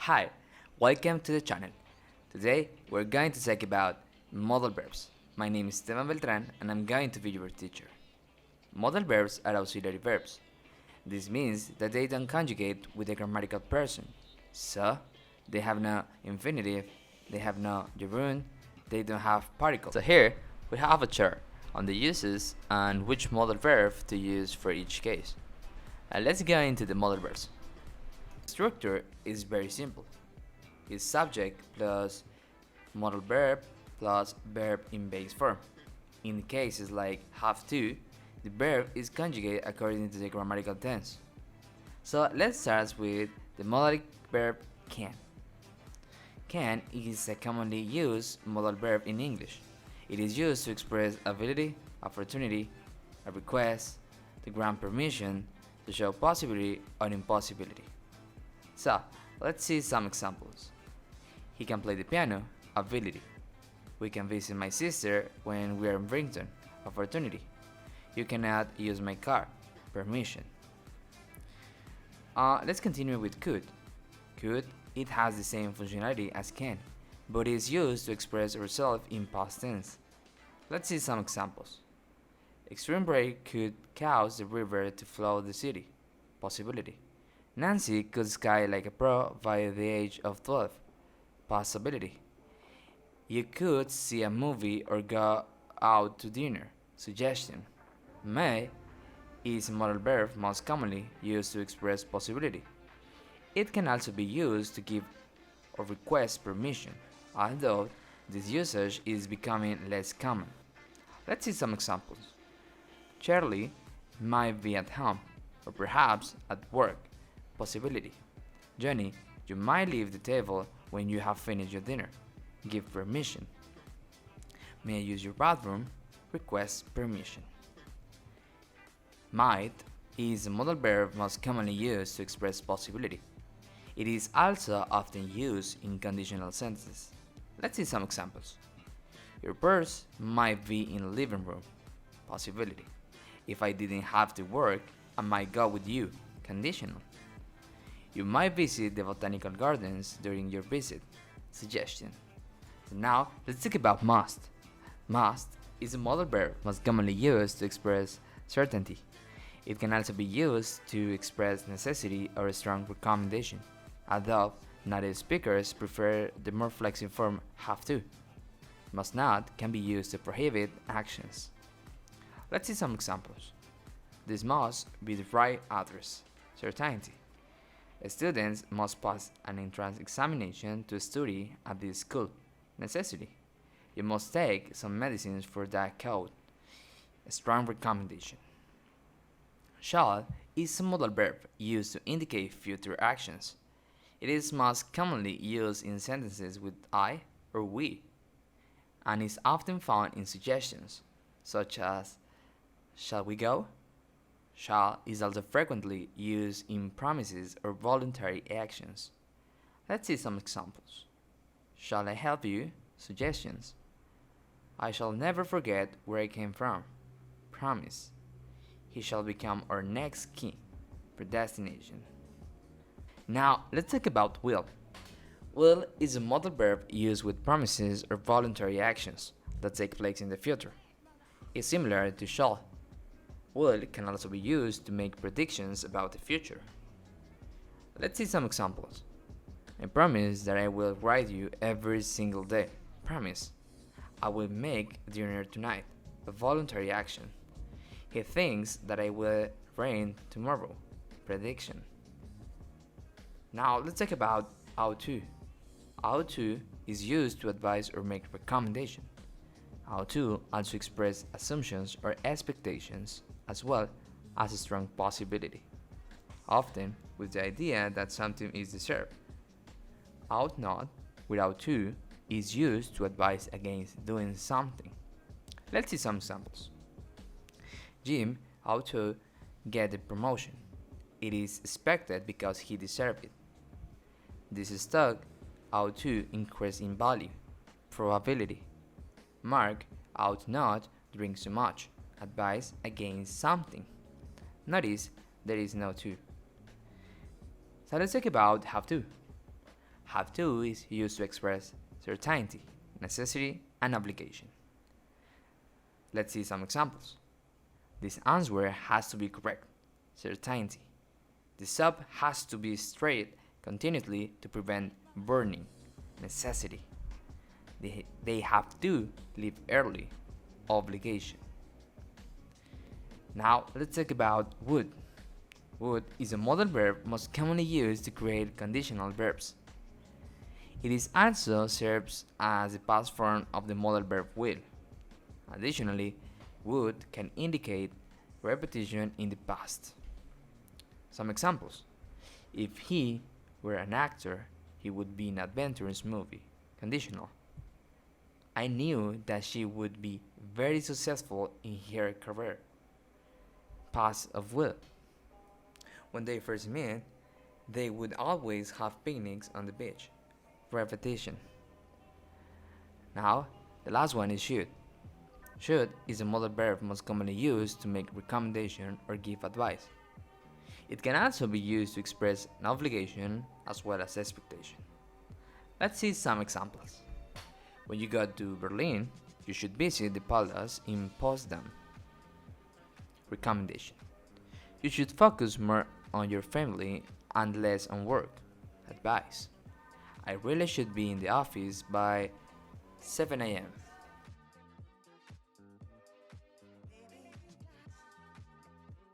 Hi, welcome to the channel. Today we're going to talk about modal verbs. My name is Esteban Beltran and I'm going to be your teacher. Modal verbs are auxiliary verbs. This means that they don't conjugate with a grammatical person. So, they have no infinitive, they have no gerund, they don't have particles. So here we have a chart on the uses and which modal verb to use for each case. Let's go into the modal verbs. The structure is very simple. It's subject plus modal verb plus verb in base form. In cases like have to, the verb is conjugated according to the grammatical tense. So let's start with the modal verb can. Can is a commonly used modal verb in English. It is used to express ability, opportunity, a request, to grant permission, to show possibility or impossibility. So, let's see some examples. He can play the piano, ability. We can visit my sister when we are in Brington, opportunity. You cannot use my car, permission. Let's continue with could. Could, it has the same functionality as can, but is used to express ourselves in past tense. Let's see some examples. Extreme rain could cause the river to flood the city, possibility. Nancy could ski like a pro by the age of 12, possibility. You could see a movie or go out to dinner, suggestion. May is a modal verb most commonly used to express possibility. It can also be used to give or request permission, although this usage is becoming less common. Let's see some examples. Charlie might be at home, or perhaps at work, possibility. Johnny, you might leave the table when you have finished your dinner, give permission. May I use your bathroom? Request permission. Might is a modal verb most commonly used to express possibility. It is also often used in conditional sentences. Let's see some examples. Your purse might be in the living room, possibility. If I didn't have to work, I might go with you, conditional. You might visit the botanical gardens during your visit, suggestion. So now, let's talk about must. Must is a modal verb most commonly used to express certainty. It can also be used to express necessity or a strong recommendation, although native speakers prefer the more flexible form have to. Must not can be used to prohibit actions. Let's see some examples. This must be the right address, certainty. Students must pass an entrance examination to study at this school, necessity. You must take some medicines for that cold, a strong recommendation. Shall is a modal verb used to indicate future actions. It is most commonly used in sentences with I or we, and is often found in suggestions, such as shall we go? Shall is also frequently used in promises or voluntary actions. Let's see some examples. Shall I help you? Suggestions. I shall never forget where I came from. Promise. He shall become our next king. Predestination. Now, let's talk about will. Will is a modal verb used with promises or voluntary actions that take place in the future. It's similar to shall. Will can also be used to make predictions about the future. Let's see some examples. I promise that I will write you every single day. Promise. I will make dinner tonight. A voluntary action. He thinks that I will rain tomorrow. Prediction. Now let's talk about ought to. Ought to is used to advise or make recommendation. Ought to also express assumptions or expectations as well as a strong possibility, often with the idea that something is deserved. Ought not, without to, is used to advise against doing something. Let's see some examples. Jim ought to get the promotion. It is expected because he deserved it. This stock ought to increase in value. Probability. Mark ought not drink so much. Advice against something. Notice there is no to. So let's talk about have to. have to is used to express certainty, necessity, and obligation. Let's see some examples. This answer has to be correct. Certainty. The sub has to be straight continuously to prevent burning. Necessity. They have to leave early. Obligation. Now let's talk about would. Would is a modal verb most commonly used to create conditional verbs. It is also serves as the past form of the modal verb will. Additionally, would can indicate repetition in the past. Some examples. If he were an actor, he would be in an adventurous movie. Conditional. I knew that she would be very successful in her career. Past of will. When they first met, they would always have picnics on the beach. Repetition. Now, the last one is should. Should is a modal verb most commonly used to make recommendation or give advice. It can also be used to express an obligation as well as expectation. Let's see some examples. When you go to Berlin, you should visit the palace in Potsdam. Recommendation. You should focus more on your family and less on work. Advice. I really should be in the office by 7 a.m.